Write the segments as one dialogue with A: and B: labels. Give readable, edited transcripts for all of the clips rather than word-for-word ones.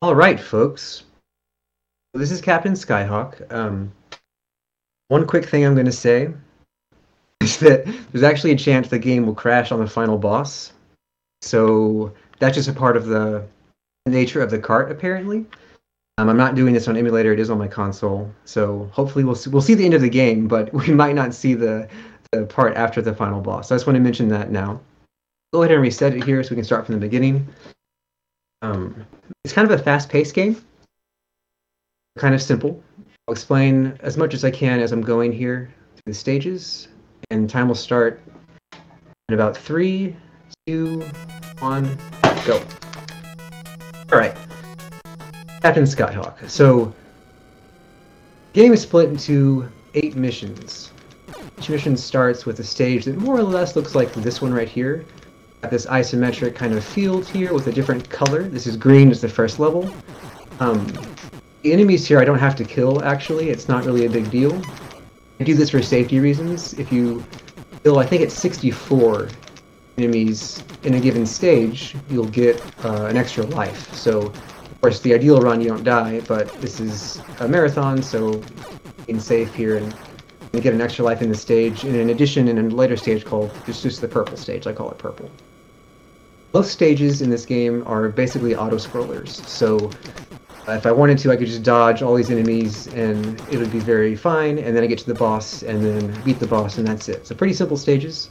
A: All right, folks. This is Captain Skyhawk. One quick thing I'm going to say is that there's actually a chance the game will crash on the final boss. So that's just a part of the nature of the cart, apparently. I'm not doing this on emulator; it is on my console. So hopefully we'll see the end of the game, but we might not see the part after the final boss. So I just want to mention that now. Go ahead and reset it here so we can start from the beginning. It's kind of a fast-paced game. Kind of simple. I'll explain as much as I can as I'm going here through the stages, and time will start in about 3, 2, 1, go. Alright, Captain Skyhawk. So, the game is split into 8 missions. Each mission starts with a stage that more or less looks like this one right here. Got this isometric kind of field here with a different color. This is green as the first level. The enemies here I don't have to kill, actually. It's not really a big deal. I do this for safety reasons. If you kill, I think it's 64 enemies in a given stage, you'll get an extra life. So, of course, the ideal run, you don't die, but this is a marathon, so being safe here and you get an extra life in the stage. And in addition, in a later stage called, it's just the purple stage, I call it purple. Most stages in this game are basically auto-scrollers, so if I wanted to, I could just dodge all these enemies and it would be very fine, and then I get to the boss and then beat the boss and that's it. So pretty simple stages.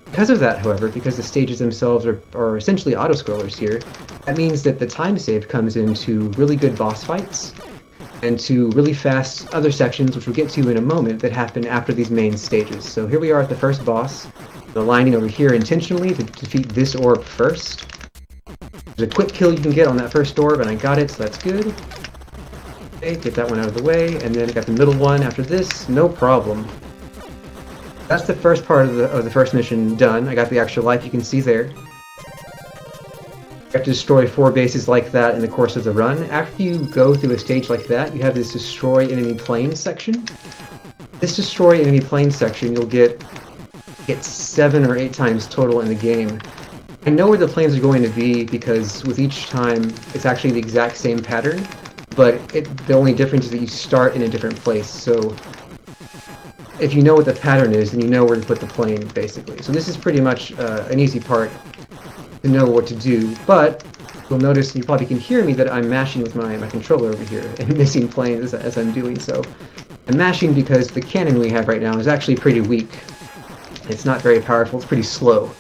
A: Because of that, however, because the stages themselves are essentially auto-scrollers here, that means that the time save comes into really good boss fights and to really fast other sections, which we'll get to in a moment, that happen after these main stages. So here we are at the first boss, aligning over here intentionally to defeat this orb first. There's a quick kill you can get on that first orb, and I got it, so that's good. Okay, get that one out of the way, and then I got the middle one after this, no problem. That's the first part of the first mission done. I got the extra life you can see there. You have to destroy 4 bases like that in the course of the run. After you go through a stage like that, you have this destroy enemy plane section. This destroy enemy plane section you'll get 7 or 8 times total in the game. I know where the planes are going to be because with each time it's actually the exact same pattern, but the only difference is that you start in a different place. So if you know what the pattern is, then you know where to put the plane, basically. So this is pretty much an easy part to know what to do, but you'll notice, you probably can hear me, that I'm mashing with my controller over here and missing planes as I'm doing so. I'm mashing because the cannon we have right now is actually pretty weak. It's not very powerful, it's pretty slow.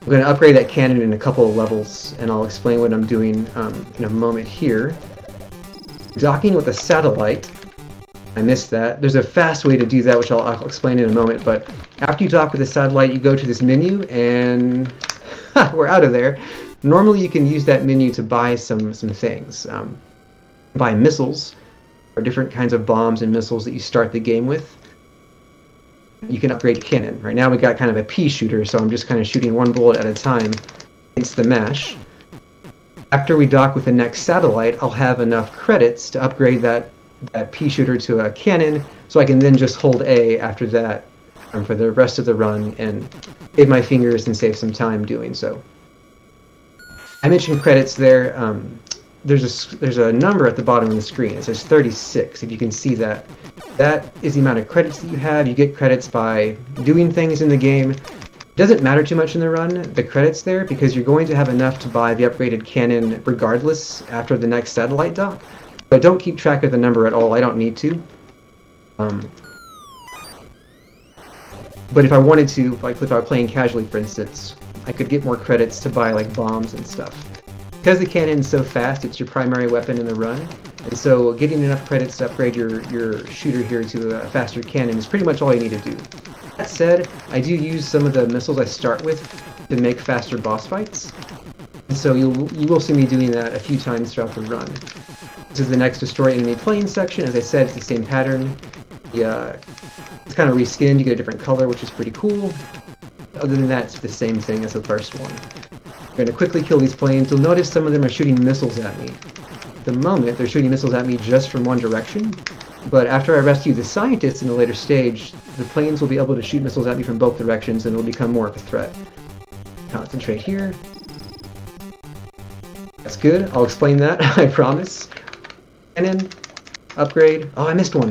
A: I'm going to upgrade that cannon in a couple of levels, and I'll explain what I'm doing in a moment here. Docking with a satellite. I missed that. There's a fast way to do that, which I'll explain in a moment, but after you dock with the satellite, you go to this menu, and we're out of there. Normally you can use that menu to buy some things. Buy missiles, or different kinds of bombs and missiles that you start the game with. You can upgrade cannon. Right now we got kind of a pea shooter, so I'm just kind of shooting one bullet at a time against the mash. After we dock with the next satellite, I'll have enough credits to upgrade that pea shooter to a cannon, so I can then just hold A after that for the rest of the run and save my fingers and save some time doing so. I mentioned credits there. There's a number at the bottom of the screen. It says 36, if you can see that. That is the amount of credits that you have. You get credits by doing things in the game. It doesn't matter too much in the run, the credits there, because you're going to have enough to buy the upgraded cannon regardless after the next satellite dock. But don't keep track of the number at all, I don't need to. But if I wanted to, like if I were playing casually for instance, I could get more credits to buy like bombs and stuff. Because the cannon's so fast, it's your primary weapon in the run, and so getting enough credits to upgrade your shooter here to a faster cannon is pretty much all you need to do. That said, I do use some of the missiles I start with to make faster boss fights, and so you will see me doing that a few times throughout the run. This is the next destroy enemy plane section. As I said, it's the same pattern. It's kind of reskinned, you get a different color, which is pretty cool. Other than that, it's the same thing as the first one. I'm going to quickly kill these planes. You'll notice some of them are shooting missiles at me. At the moment, they're shooting missiles at me just from one direction, but after I rescue the scientists in a later stage, the planes will be able to shoot missiles at me from both directions and it'll become more of a threat. Concentrate here. That's good. I'll explain that, I promise. Cannon, upgrade. Oh, I missed one.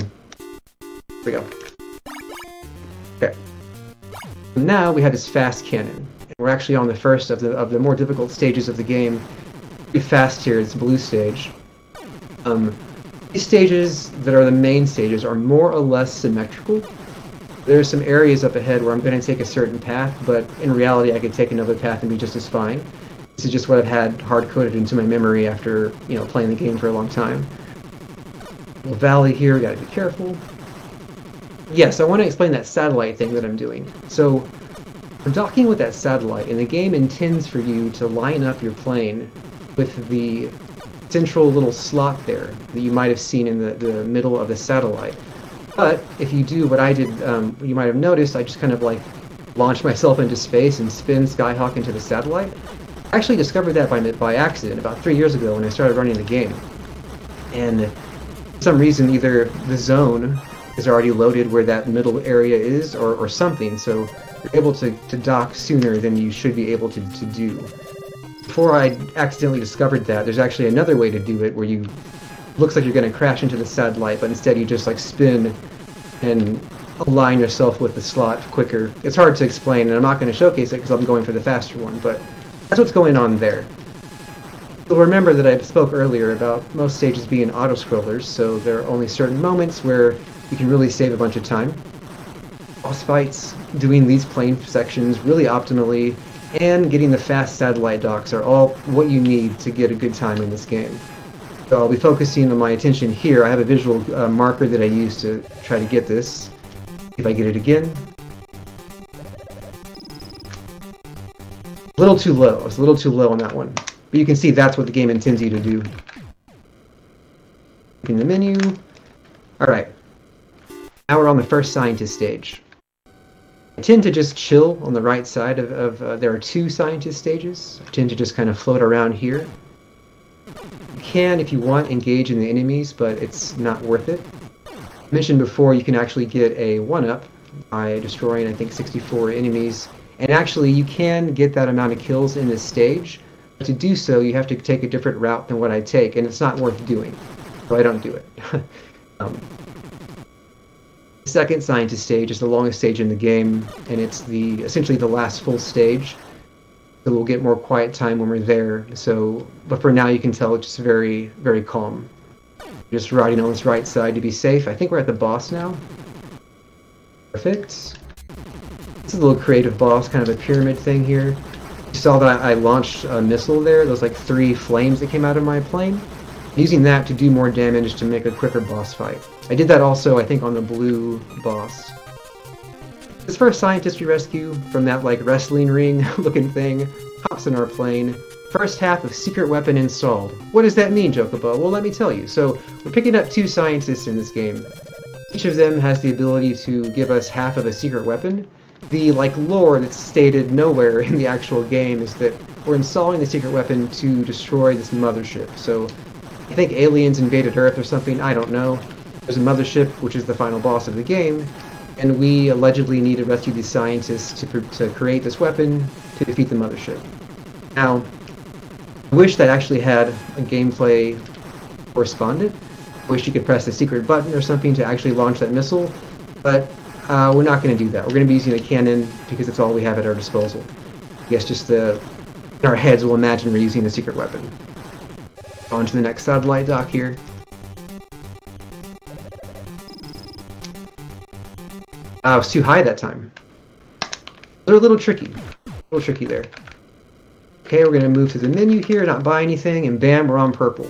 A: Here we go. Okay. Now we have this fast cannon. We're actually on the first of the more difficult stages of the game. Pretty fast here, it's blue stage. These stages that are the main stages are more or less symmetrical. There's some areas up ahead where I'm going to take a certain path, but in reality I could take another path and be just as fine. This is just what I've had hard-coded into my memory after, playing the game for a long time. Little valley here, we gotta be careful. Yes, I want to explain that satellite thing that I'm doing. So, we're docking with that satellite, and the game intends for you to line up your plane with the central little slot there that you might have seen in the middle of the satellite. But if you do what I did, you might have noticed, I just kind of like launch myself into space and spin Skyhawk into the satellite. I actually discovered that by accident about 3 years ago when I started running the game. And for some reason, either the zone is already loaded where that middle area is, or something, so you're able to dock sooner than you should be able to do. Before I accidentally discovered that, there's actually another way to do it where you looks like you're going to crash into the satellite, but instead you just like spin and align yourself with the slot quicker. It's hard to explain, and I'm not going to showcase it because I'm going for the faster one, but that's what's going on there. You'll remember that I spoke earlier about most stages being auto-scrollers, so there are only certain moments where you can really save a bunch of time. Boss fights, doing these plane sections really optimally, and getting the fast satellite docks are all what you need to get a good time in this game. So I'll be focusing on my attention here. I have a visual marker that I use to try to get this. If I get it again. A little too low. It's a little too low on that one. But you can see that's what the game intends you to do. In the menu. Alright. Now we're on the first scientist stage. I tend to just chill on the right side of there are 2 scientist stages. I tend to just kind of float around here. You can, if you want, engage in the enemies, but it's not worth it. I mentioned before you can actually get a 1-up by destroying, I think, 64 enemies. And actually, you can get that amount of kills in this stage. But to do so, you have to take a different route than what I take, and it's not worth doing. So I don't do it. The second scientist stage is the longest stage in the game, and it's essentially the last full stage. So we'll get more quiet time when we're there. But for now, you can tell it's just very, very calm. Just riding on this right side to be safe. I think we're at the boss now. Perfect. This is a little creative boss, kind of a pyramid thing here. You saw that I launched a missile there. Those like 3 flames that came out of my plane. I'm using that to do more damage to make a quicker boss fight. I did that also, I think, on the blue boss. This first scientist we rescue from that like wrestling ring looking thing hops in our plane. First half of secret weapon installed. What does that mean, Jokobo? Well, let me tell you. So we're picking up 2 scientists in this game. Each of them has the ability to give us half of a secret weapon. The lore that's stated nowhere in the actual game is that we're installing the secret weapon to destroy this mothership. So I think aliens invaded Earth or something, I don't know. There's a mothership, which is the final boss of the game, and we allegedly need to rescue these scientists to create this weapon to defeat the mothership. Now, I wish that actually had a gameplay correspondent. I wish you could press the secret button or something to actually launch that missile, but we're not going to do that. We're going to be using a cannon because it's all we have at our disposal. I guess just in our heads we'll imagine we're using the secret weapon. On to the next satellite dock here. I was too high that time. They're a little tricky. A little tricky there. Okay, we're going to move to the menu here, not buy anything, and bam, we're on purple.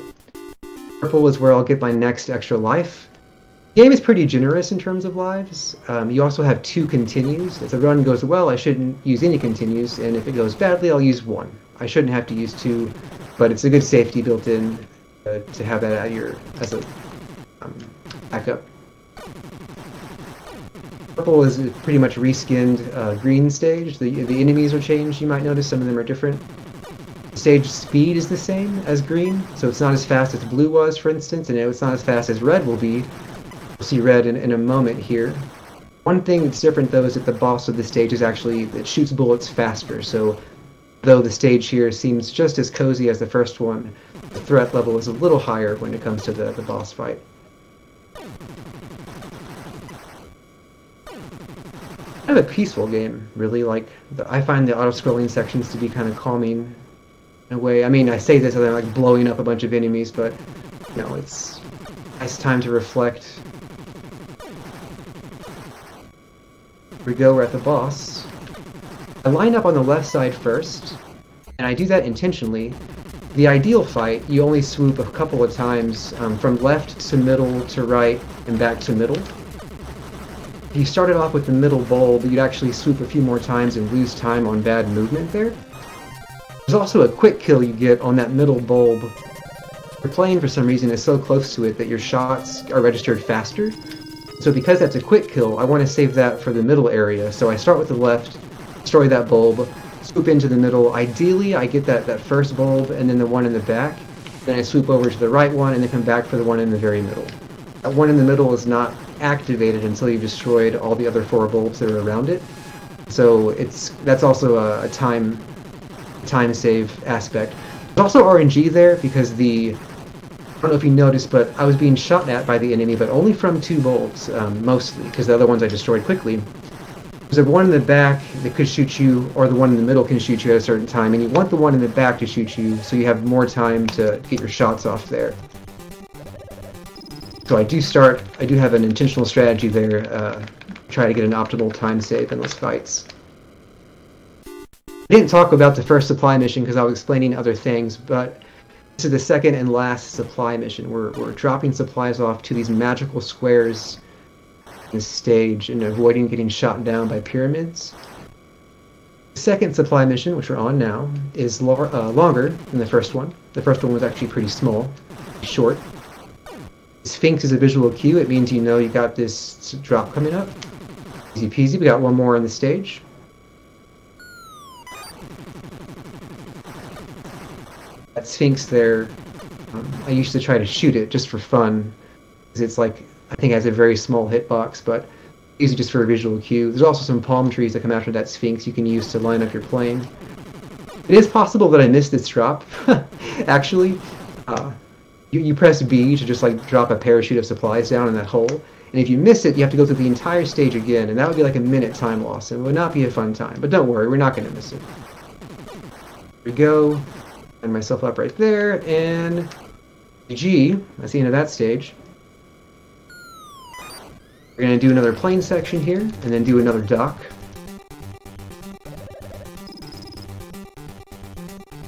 A: Purple is where I'll get my next extra life. The game is pretty generous in terms of lives. You also have 2 continues. If the run goes well, I shouldn't use any continues, and if it goes badly, I'll use 1. I shouldn't have to use 2, but it's a good safety built in to have that as a backup. Purple is pretty much reskinned green stage. The enemies are changed, you might notice. Some of them are different. The stage speed is the same as green, so it's not as fast as blue was, for instance, and it's not as fast as red will be. We'll see red in a moment here. One thing that's different, though, is that the boss of the stage is actually, it shoots bullets faster, so Though the stage here seems just as cozy as the first one, the threat level is a little higher when it comes to the boss fight. Kind of a peaceful game, really. Like, I find the auto-scrolling sections to be kind of calming in a way. I mean, I say this as I'm like blowing up a bunch of enemies, but you know, it's a nice time to reflect. Here we go, we're at the boss. I line up on the left side first, and I do that intentionally. The ideal fight, you only swoop a couple of times from left to middle to right and back to middle. If you started off with the middle bulb, you'd actually swoop a few more times and lose time on bad movement there. There's also a quick kill you get on that middle bulb. Your plane, for some reason, is so close to it that your shots are registered faster. So because that's a quick kill, I want to save that for the middle area. So I start with the left, destroy that bulb, swoop into the middle. Ideally, I get that first bulb and then the one in the back. Then I swoop over to the right one and then come back for the one in the very middle. That one in the middle is not activated until you've destroyed all the other 4 bulbs that are around it. So that's also a time save aspect. There's also RNG there because I don't know if you noticed, but I was being shot at by the enemy, but only from 2 bulbs, mostly, because the other ones I destroyed quickly. There's one in the back that could shoot you, or the one in the middle can shoot you at a certain time, and you want the one in the back to shoot you, so you have more time to get your shots off there. So I do have an intentional strategy there, try to get an optimal time save in those fights. I didn't talk about the first supply mission because I was explaining other things, but this is the second and last supply mission. We're dropping supplies off to these magical squares in the stage and avoiding getting shot down by pyramids. The second supply mission, which we're on now, is longer than the first one. The first one was actually pretty small, short. Sphinx is a visual cue. It means you know you got this drop coming up. Easy peasy. We got one more on the stage. That Sphinx there, I used to try to shoot it just for fun, because it's like, I think it has a very small hitbox, but easy just for a visual cue. There's also some palm trees that come after that Sphinx you can use to line up your plane. It is possible that I missed this drop, actually. You press B to just like drop a parachute of supplies down in that hole, and if you miss it, you have to go through the entire stage again, and that would be like a minute time loss, and it would not be a fun time. But don't worry, we're not going to miss it. Here we go. And myself up right there, and GG. That's the end of that stage. We're going to do another plane section here, and then do another dock.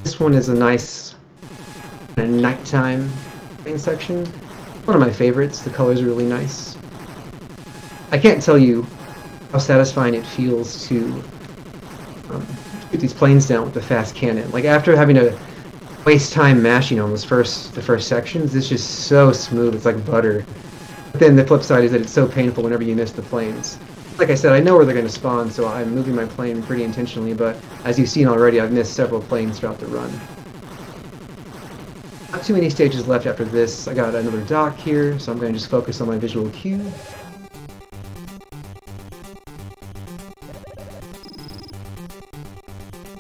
A: This one is a nice nighttime plane section. One of my favorites. The colors are really nice. I can't tell you how satisfying it feels to shoot these planes down with the fast cannon. Like, after having to waste time mashing on the first sections, it's just so smooth, it's like butter. But then the flip side is that it's so painful whenever you miss the planes. Like I said, I know where they're going to spawn, so I'm moving my plane pretty intentionally, but as you've seen already, I've missed several planes throughout the run. Not too many stages left after this. I got another dock here, so I'm going to just focus on my visual cue.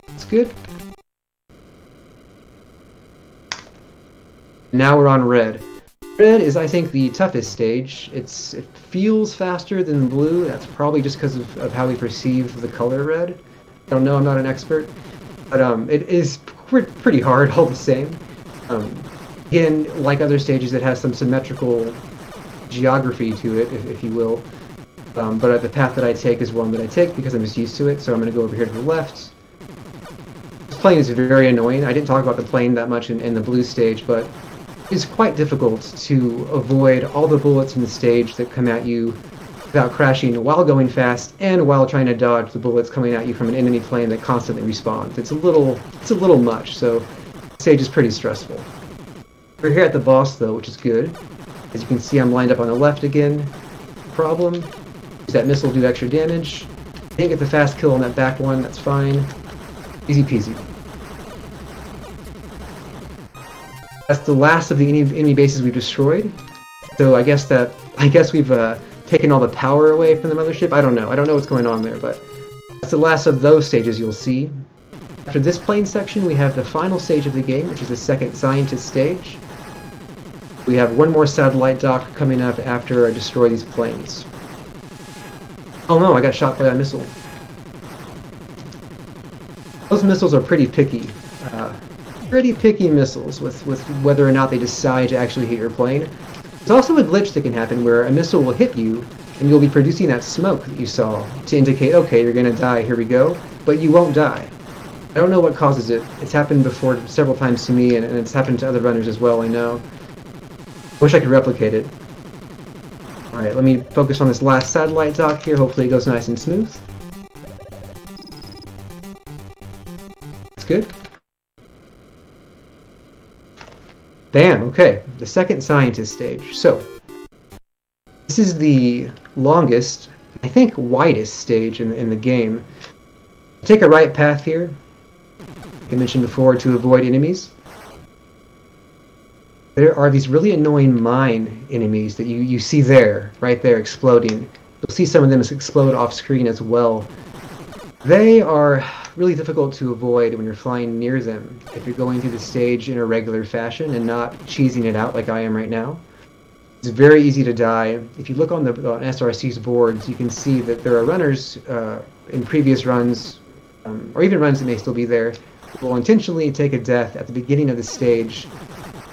A: It's good. Now we're on red. Red is, I think, the toughest stage. It feels faster than blue. That's probably just because of how we perceive the color red. I don't know, I'm not an expert. But it is pretty hard all the same. Again, like other stages, it has some symmetrical geography to it, if you will. But the path that I take is one that I take because I'm just used to it, so I'm going to go over here to the left. This plane is very annoying. I didn't talk about the plane that much in the blue stage, but it's quite difficult to avoid all the bullets in the stage that come at you without crashing while going fast and while trying to dodge the bullets coming at you from an enemy plane that constantly respawns. It's a little much, so the stage is pretty stressful. We're here at the boss though, which is good. As you can see, I'm lined up on the left again. Problem. Use that missile to do extra damage. Didn't get the fast kill on that back one, that's fine. Easy peasy. That's the last of the enemy bases we've destroyed. So I guess we've taken all the power away from the mothership. I don't know. I don't know what's going on there, but that's the last of those stages you'll see. After this plane section, we have the final stage of the game, which is the second scientist stage. We have one more satellite dock coming up after I destroy these planes. Oh no, I got shot by a missile. Those missiles are pretty picky. Pretty picky missiles with whether or not they decide to actually hit your plane. There's also a glitch that can happen where a missile will hit you and you'll be producing that smoke that you saw to indicate, okay, you're gonna die, here we go, but you won't die. I don't know what causes it. It's happened before several times to me, and it's happened to other runners as well, I know. I wish I could replicate it. Alright, let me focus on this last satellite dock here. Hopefully it goes nice and smooth. That's good. Bam! Okay, the second scientist stage. So, this is the longest, I think widest stage in the game. Take a right path here, like I mentioned before, to avoid enemies. There are these really annoying mine enemies that you see there, right there, exploding. You'll see some of them explode off screen as well. They are really difficult to avoid when you're flying near them, if you're going through the stage in a regular fashion and not cheesing it out like I am right now. It's very easy to die. If you look on SRC's boards, you can see that there are runners in previous runs, or even runs that may still be there, who will intentionally take a death at the beginning of the stage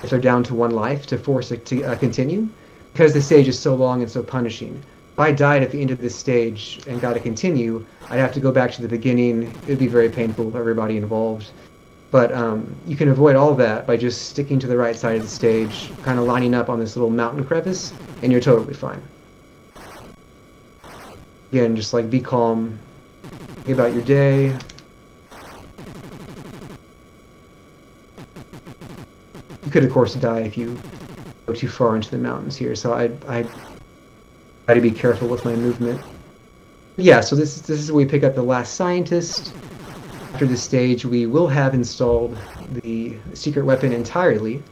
A: if they're down to 1 life to force it to continue, because the stage is so long and so punishing. If I died at the end of this stage and got to continue, I'd have to go back to the beginning. It would be very painful for everybody involved. But you can avoid all that by just sticking to the right side of the stage, kind of lining up on this little mountain crevice, and you're totally fine. Again, just like be calm, think about your day. You could, of course, die if you go too far into the mountains here, so I try to be careful with my movement. Yeah, so this is where we pick up the last scientist. After this stage, we will have installed the secret weapon entirely.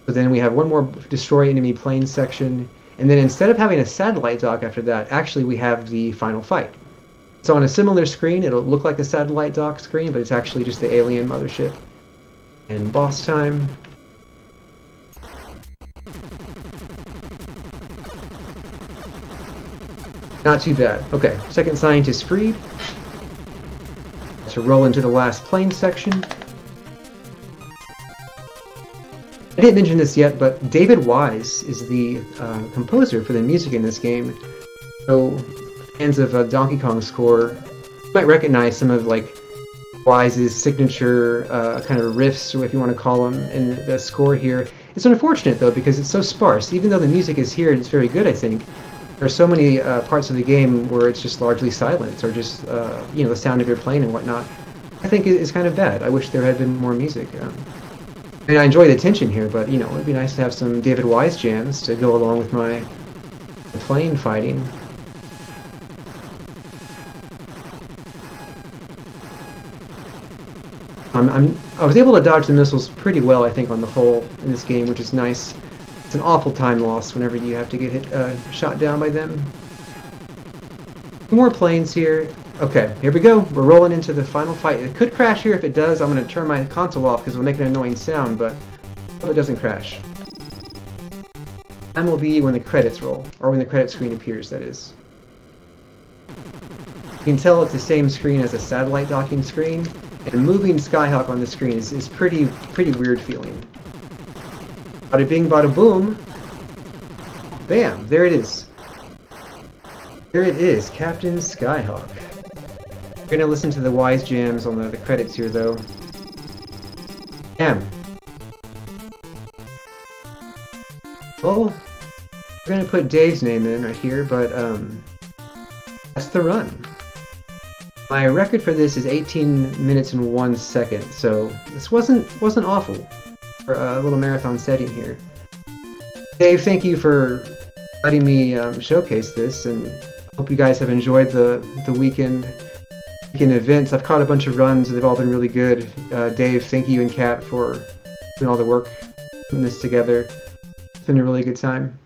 A: So then we have one more destroy enemy plane section, and then instead of having a satellite dock after that, actually we have the final fight. So on a similar screen, it'll look like a satellite dock screen, but it's actually just the alien mothership. And boss time. Not too bad. Okay, second scientist freed. To roll into the last plane section. I didn't mention this yet, but David Wise is the composer for the music in this game. So, fans of Donkey Kong score might recognize some of like Wise's signature kind of riffs, or if you want to call them, in the score here. It's unfortunate though because it's so sparse. Even though the music is here and it's very good, I think. There are so many parts of the game where it's just largely silent, or just you know, the sound of your plane and whatnot. I think it's kind of bad. I wish there had been more music. I mean, I enjoy the tension here, but you know, it'd be nice to have some David Wise jams to go along with my plane fighting. I was able to dodge the missiles pretty well, I think, on the whole in this game, which is nice. It's an awful time loss whenever you have to get shot down by them. More planes here. Okay, here we go. We're rolling into the final fight. It could crash here. If it does, I'm going to turn my console off because it'll make an annoying sound, but I hope it doesn't crash. Time will be when the credits roll, or when the credit screen appears, that is. You can tell it's the same screen as a satellite docking screen, and moving Skyhawk on the screen is pretty weird feeling. Bada bing, bada boom. Bam, there it is. There it is, Captain Skyhawk. We're gonna listen to the Wise jams on the credits here, though. Bam. Well, we're gonna put Dave's name in right here, but that's the run. My record for this is 18 minutes and 1 second, so this wasn't awful. For a little marathon setting here. Dave, thank you for letting me showcase this, and hope you guys have enjoyed the weekend events. I've caught a bunch of runs, and they've all been really good. Dave, thank you and Kat for doing all the work putting this together. It's been a really good time.